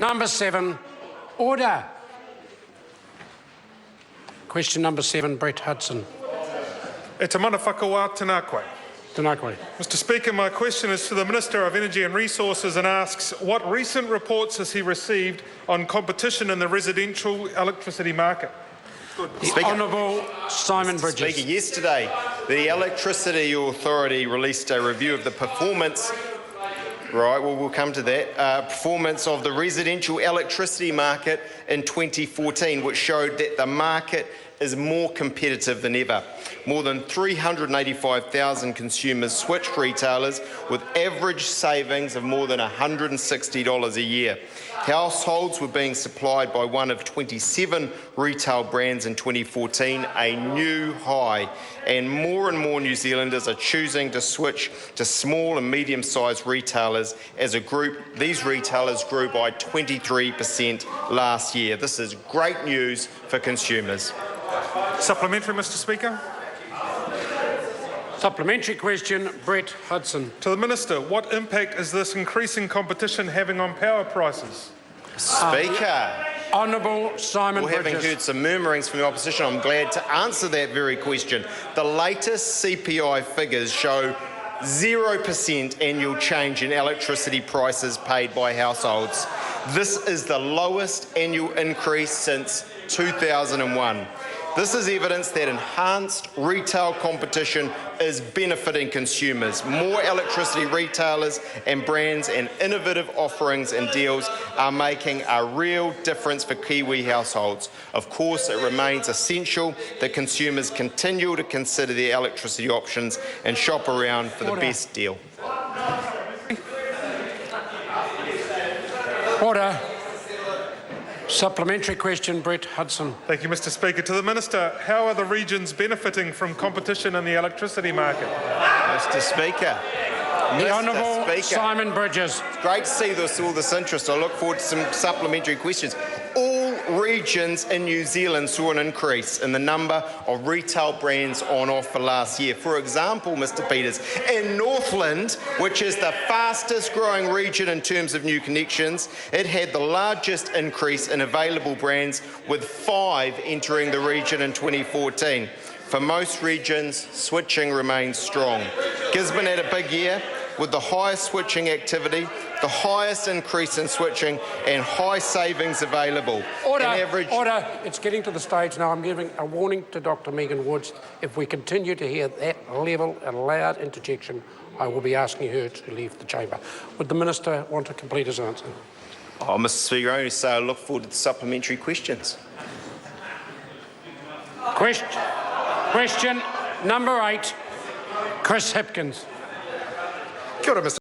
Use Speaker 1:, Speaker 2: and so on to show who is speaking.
Speaker 1: number 7. Order. Question number 7, Brett Hudson.
Speaker 2: E te mana whakawā tēnā koe.
Speaker 1: Tēnā koe.
Speaker 2: Mr. Speaker, my question is to the Minister of Energy and Resources and asks, what recent reports has he received on competition in the residential electricity market?
Speaker 1: The Honourable Simon Bridges.
Speaker 3: Speaker, yesterday the Electricity Authority released a review of the performance, we'll come to that, performance of the residential electricity market in 2014, which showed that the market is more competitive than ever. More than 385,000 consumers switched retailers with average savings of more than $160 a year. Households were being supplied by one of 27 retail brands in 2014, a new high. And more New Zealanders are choosing to switch to small and medium-sized retailers as a group. These retailers grew by 23% last year. This is great news for consumers.
Speaker 2: Supplementary, Mr. Speaker.
Speaker 1: Supplementary question, Brett Hudson.
Speaker 2: To the Minister, what impact is this increasing competition having on power prices?
Speaker 3: Speaker.
Speaker 1: Honourable Simon Bridges.
Speaker 3: Having heard some murmurings from the opposition, I'm glad to answer that very question. The latest CPI figures show 0% annual change in electricity prices paid by households. This is the lowest annual increase since 2001. This is evidence that enhanced retail competition is benefiting consumers. More electricity retailers and brands and innovative offerings and deals are making a real difference for Kiwi households. Of course, it remains essential that consumers continue to consider their electricity options and shop around for the best deal.
Speaker 1: Order. Supplementary question, Brett Hudson.
Speaker 2: Thank you, Mr. Speaker. To the Minister, how are the regions benefiting from competition in the electricity market?
Speaker 3: Mr. Speaker.
Speaker 1: The Honourable Simon Bridges.
Speaker 3: It's great to see all this interest. I look forward to some supplementary questions. All regions in New Zealand saw an increase in the number of retail brands on offer last year. For example, Mr. Peters, in Northland, which is the fastest growing region in terms of new connections, it had the largest increase in available brands, with 5 entering the region in 2014. For most regions, switching remains strong. Gisborne had a big year with the highest switching activity, the highest increase in switching and high savings available.
Speaker 1: Order. It's getting to the stage now. I'm giving a warning to Dr. Megan Woods. If we continue to hear that level and loud interjection, I will be asking her to leave the chamber. Would the Minister want to complete his answer?
Speaker 3: Mr. Speaker, I only say I look forward to the supplementary questions.
Speaker 1: Question number 8, Chris Hipkins.
Speaker 2: Kia ora, Mr.